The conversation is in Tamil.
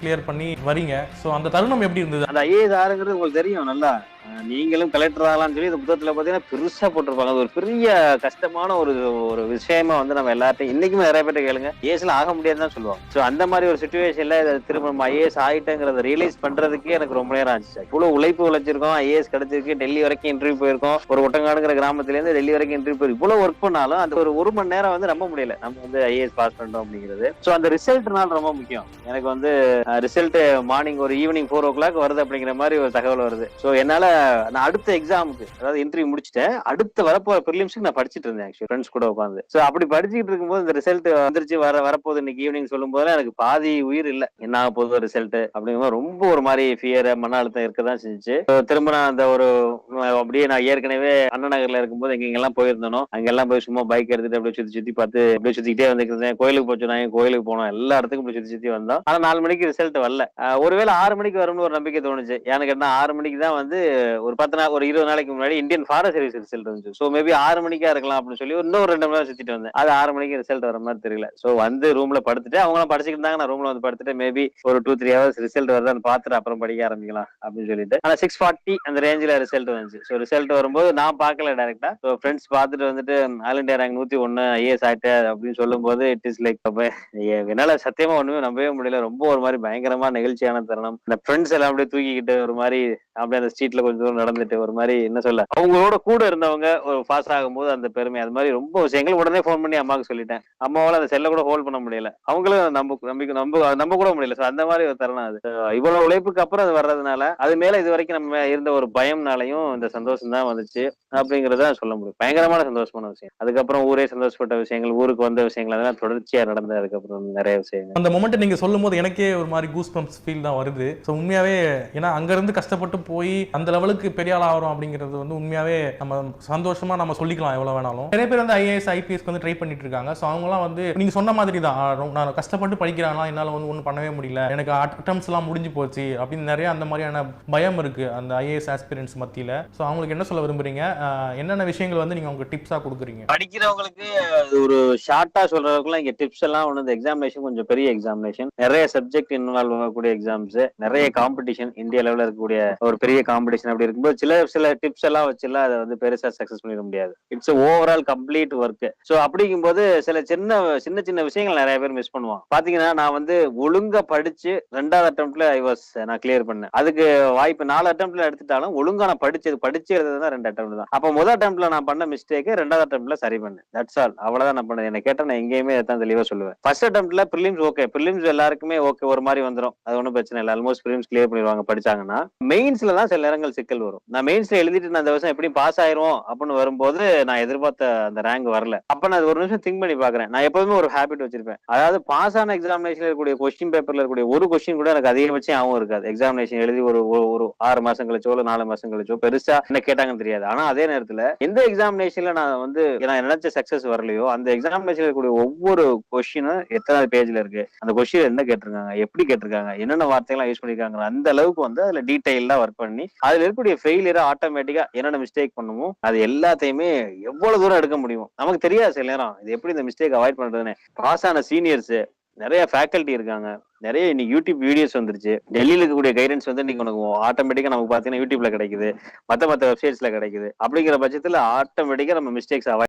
கிளியர் பண்ணி வரீங்க. சோ அந்த தருணம் எப்படி இருந்தது? அந்த ஐஏஎஸ் ஆருங்கிறது உங்களுக்கு தெரியும் நல்லா. நீங்களும் கலெக்டர் ஆகலாம்னு சொல்லி இந்த புத்தகத்துல பாத்தீங்கன்னா பெருசா போட்டிருப்பாங்க. அது ஒரு பெரிய கஷ்டமான ஒரு ஒரு விஷயமா வந்து நம்ம எல்லார்ட்டையும் இன்னைக்குமே நிறைய பேர்ட்ட கேளுங்க. ஐஏஎஸ்ல ஆக முடியாதுன்னு தான் சொல்லுவாங்க. சோ அந்த மாதிரி ஒரு சிச்சுவேஷன்ல திரும்ப நம்ம ஐஏஎஸ் ஆயிட்டேங்கிறத ரியலைஸ் பண்றதுக்கே எனக்கு ரொம்ப நேரம் ஆச்சு. இவ்வளவு உழைப்பு உழைச்சிருக்கோம், ஐஏஎஸ் கிடைச்சிருக்கு, டெல்லி வரைக்கும் இன்டர்வியூ போயிருக்கோம். ஒரு ஒட்டங்காடுங்கிற கிராமத்துல இருந்து டெல்லி வரைக்கும் இன்டர்வியூ போயிருக்கோம். இவ்வளவு ஒர்க் பண்ணாலும் அந்த ஒரு மணி நேரம் வந்து நம்ப முடியல நம்ம வந்து ஐஏஎஸ் பாஸ் பண்ணிட்டோம் அப்படிங்கிறது. சோ அந்த ரிசல்ட்னால ரொம்ப முக்கியம். எனக்கு வந்து ரிசல்ட் மார்னிங் ஒரு ஈவினிங் 4 o'clock வருது அப்படிங்கிற மாதிரி ஒரு தகவல் வருது. சோ என்னால நான் அடுத்த எக்ஸாமுக்கு அதாவது இன்டர்வியூ முடிச்சுட்டேன். அடுத்த வரப்போற பிரிலிம்ஸ்க்கு நான் படிச்சுட்டு இருந்தேன் ஆக்சுவலி ஃப்ரெண்ட்ஸ் கூட உட்காந்து. சோ அப்படி படிச்சுட்டு இருக்கும்போது இந்த ரிசல்ட் வந்துருச்சு வரப்போகுது இன்னைக்கு ஈவினிங் சொல்லும் போது எனக்கு பாதி உயிர் இல்ல. என்ன ஆக போகுது ரிசல்ட் அப்படிங்கிற ரொம்ப ஒரு மாதிரி ஃபியர் மன அழுத்தம் இருக்கதான் செஞ்சுச்சு. திரும்ப நான் அந்த ஒரு அப்படியே நான் ஏற்கனவே அண்ணா நகர்ல இருக்கும்போது எங்கெல்லாம் போயிருந்தனோ அங்கெல்லாம் போய் சும்மா பைக் எடுத்துட்டு அப்படியே சுத்தி சுத்தி பார்த்து அப்படியே சுத்திக்கிட்டே வந்துருந்தேன். கோயிலுக்கு போச்சு நான் கோயிலுக்கு போனோம், எல்லா இடத்துக்கும் போய் சுத்தி சுத்தி வந்தோம். ஆனா 4 மணிக்கு ரிசல்ட் வரல. ஒருவேளை 6 மணிக்கு வரும்னு ஒரு நம்பிக்கை தோணுச்சு. எனக்கு என்ன 6 மணிக்கு தான் வந்து ஒரு 10 நாள் ஒரு 20 நாளைக்கு முன்னாடி இந்தியன் ஃபாரஸ்ட் சர்வீஸ் ரிசல்ட் வந்துச்சு. சோ மேபி 6 மணிக்கா இருக்கலாம் அப்படின்னு சொல்லி இன்னும் 2 மணி நேரம் சுத்திட்டு வந்தேன். அது 6 மணிக்கு ரிசல்ட் வர மாதிரி தெரியல. சோ வந்து ரூம்ல படுத்துட்டு அவங்க படிச்சுக்கிட்டு இருந்தாங்க. நான் ரூம்ல வந்து படுத்துட்டு மேபி ஒரு 2-3 ஹவர்ஸ் ரிசல்ட் வருதான்னு பார்த்துட்டு அப்புறம் படிக்க ஆரம்பிக்கலாம் அப்படின்னு சொல்லிட்டு ஆனா 6:40 அந்த ரேஞ்சில ரிசல்ட் வந்துச்சு. சோ ரிசல்ட் வரும்போது நான் பார்க்கல டைரக்டா. சோ ஃப்ரெண்ட்ஸ் பார்த்துட்டு வந்துட்டு ஆல் இந்தியா ரேங்க் 101 ஐஏஎஸ் ஆயிட்டு அப்படின்னு சொல்லும் போது இட் இஸ் லைக் என்னால சத்தியமா ஒண்ணுமே நம்பவே முடியல. ரொம்ப ஒரு மாதிரி பயங்கரமா நெகிழ்ச்சியான தருணம். இந்த ஃப்ரெண்ட்ஸ் எல்லாம் அப்படியே தூக்கிக்கிட்டு ஒரு மாதிரி அப்படியே அந்த ஸ்ட்ரீட்ல கொஞ்சம் தூரம் நடந்துட்டு ஒரு மாதிரி என்ன சொல்ல அவங்களோட கூட இருந்தவங்க ஒரு பாஸ் ஆகும்போது அந்த பெருமை அது மாதிரி ரொம்ப விஷயங்கள் உடனே போன் பண்ணி அம்மாவுக்கு சொல்லிட்டேன். அம்மாவால அந்த செல்ல கூட ஹோல்ட் பண்ண முடியல. அவங்களும் நம்ப கூட முடியல. அந்த மாதிரி ஒரு தருணம் அது. இவ்வளவு உழைப்புக்கு அப்புறம் அது வர்றதுனால அது மேல இது வரைக்கும் நம்ம இருந்த ஒரு பயம்னாலையும் இந்த சந்தோஷம் தான் வந்துச்சு அப்படிங்கறத சொல்ல முடியும். பயங்கரமான சந்தோஷமான விஷயம். அதுக்கப்புறம் ஊரே சந்தோஷப்பட்ட விஷயங்கள், ஊருக்கு வந்த விஷயங்கள் அதெல்லாம் தொடர்ச்சியா நடந்தது. அதுக்கப்புறம் நிறைய விஷயங்கள் அந்த மொமெண்ட் நீங்க சொல்லும் போது எனக்கே ஒரு மாதிரி கூஸ் பம்ப்ஸ் ஃபீல் தான் வருது. ஸோ உண்மையாவே ஏன்னா அங்க இருந்து கஷ்டப்பட்டு போய் அந்த லெவலுக்கு பெரிய ஆள் ஆகிறோம் அப்படிங்கிறது வந்து உண்மையாவே நம்ம சந்தோஷமா நம்ம சொல்லிக்கலாம் எவ்வளவு வேணாலும். நிறைய பேர் வந்து ஐஏஎஸ் ஐபிஎஸ்க்கு வந்து ட்ரை பண்ணிட்டு இருக்காங்க. ஸோ அவங்கலாம் வந்து நீங்க சொன்ன மாதிரி தான் நான் கஷ்டப்பட்டு படிக்கிறாங்களா என்னால வந்து ஒன்றும் பண்ணவே முடியல, எனக்கு அட்டம்ஸ் எல்லாம் முடிஞ்சு போச்சு அப்படின்னு நிறைய அந்த மாதிரியான பயம் இருக்கு அந்த ஐஏஎஸ் ஆஸ்பிரன்ஸ் மத்தியில. ஸோ அவங்களுக்கு என்ன சொல்ல விரும்புறீங்க? என்னென்ன விஷயங்கள் வந்து நீங்க உங்க டிப்ஸா கொடுக்குறீங்க? படிக்கிறவங்களுக்கு ஒரு ஷார்ட்டா சொல்றதுக்குலாம் இங்க டிப்ஸ் எல்லாம் ஒன்று. எக்ஸாமினேஷன் கொஞ்சம் பெரிய எக்ஸாமினேஷன், நிறைய சப்ஜெக்ட் இன்வால்வ் ஆகக்கூடிய எக்ஸாம்ஸ், நிறைய காம்படிஷன், இந்தியா லெவலில் இருக்கக்கூடிய ஒரு பெரிய காம்படிஷன். அப்படி இருக்கும்போது சில டிப்ஸ் எல்லாம் வச்சுலாம் அதை வந்து பெருசா சக்சஸ் பண்ணிட முடியாது. It's overall complete work. So அப்படிங்கும்போது சில சின்ன சின்ன விஷயங்கள் நிறைய பேர் மிஸ் பண்ணுவாங்க. பாத்தீங்கன்னா நான் வந்து ஒழுங்கா படிச்சு 2வது அட்டெம்ப்ட்ல நான் கிளியர் பண்ணேன். அதுக்கு வாய்ப்பு 4 அட்டெம்ப்ட்ல எடுத்துட்டாலும் ஒழுங்கா நான் படிச்சு எழுதுதான் 2 அட்டெம்ப்ட் தான். அப்ப முதல் அட்டெம்ப்ட்ல நான் பண்ண மிஸ்டேக் 2வது அட்டெம்ப்ட்ல சரி பண்ணேன். That's all. அவ்வளவுதான் நான் பண்ணேன். என்ன கேட்டா நான் எங்கேயுமே தான் தெளிவா சொல்லுவேன். ஃபர்ஸ்ட் அட்டெம்ப்ட்ல பிரிலிம்ஸ் ஓகே, பிரிலிம்ஸ் எல்லாருக்குமே ஓகே ஒரு மாதிரி வந்துடும். அது ஒன்றும் பிரச்சனை இல்லை. ஆல்மோஸ்ட் பிரிலிம்ஸ் கிளியர் பண்ணிடுவாங்க படிச்சாங்கன்னா. மெயின்ஸ்ல தான் சில நேரங்கள் சிக்கல் வரும். நான் மெயின்ஸ்ல எழுதிட்டு நான் அந்த வருஷம் எப்படி பாஸ் ஆயிரும் அப்படின்னு வரும்போது நான் எதிர்பார்த்த அந்த ரேங்க் வரல. அப்ப நான் ஒரு நிமிஷம் திங்க் பண்ணி பாக்குறேன். நான் எப்பவுமே ஒரு ஹேபிட் வச்சிருப்பேன். அதாவது பாஸ் ஆன எக்ஸாமினேஷன்ல இருக்கக்கூடிய கொஸ்டின் பேப்பர்ல இருக்கக்கூடிய ஒரு கொஸ்டின் கூட எனக்கு அதிகபட்சம் ஆகும் இருக்காது. எக்ஸாமினேஷன் எழுதி ஒரு 6 மாசம் கழிச்சோ 4 மாசம் கழிச்சோ பெருசா என்ன கேட்டாங்கன்னு தெரியாது. ஆனா அதே நேரத்துல எந்த எக்ஸாமினேஷன்ல நான் வந்து நான் நினைச்ச சக்சஸ் வரலையோ அந்த எக்ஸாமினேஷன்ல இருக்கக்கூடிய ஒவ்வொரு கொஸ்டினும் எத்தனை பேஜ்ல இருக்கு, அந்த கொஸ்டின் என்ன கேட்டிருக்காங்க, எப்படி கேட்டிருக்காங்க, என்னென்ன வார்த்தைகள் யூஸ் பண்ணிருக்காங்க, அந்த அளவுக்கு வந்து அதுல டீடைலா ஒர்க் பண்ணி அதுல இருக்கக்கூடிய ஃபெயிலியரை ஆட்டோமேட்டிக்கா என்னென்ன மிஸ்டேக் பண்ணுமோ அது எல்லாத்தையுமே எவ்வளவு தூரம் எடுக்க முடியும் நமக்கு தெரியாது. சில நேரம் இது எப்படி இந்த மிஸ்டேக் அவாய்ட் பண்றதுன்னு பாஸ் ஆன சீனியர்ஸ் நிறைய ஃபேக்கல்டி இருக்காங்க. நிறைய இன்னைக்கு யூடியூப் வீடியோஸ் வந்துருச்சு. டெல்லியில இருக்கக்கூடிய கைடன்ஸ் வந்து நீங்க உனக்கு ஆட்டோமேட்டிக்கா நமக்கு பாத்தீங்கன்னா யூடியூப்ல கிடைக்குது, மத்த வெப்சைட்ஸ்ல கிடைக்குது. அப்படிங்கிற பட்சத்துல ஆட்டோமேட்டிக்கா நம்ம மிஸ்டேக்ஸ் அவாய்ட்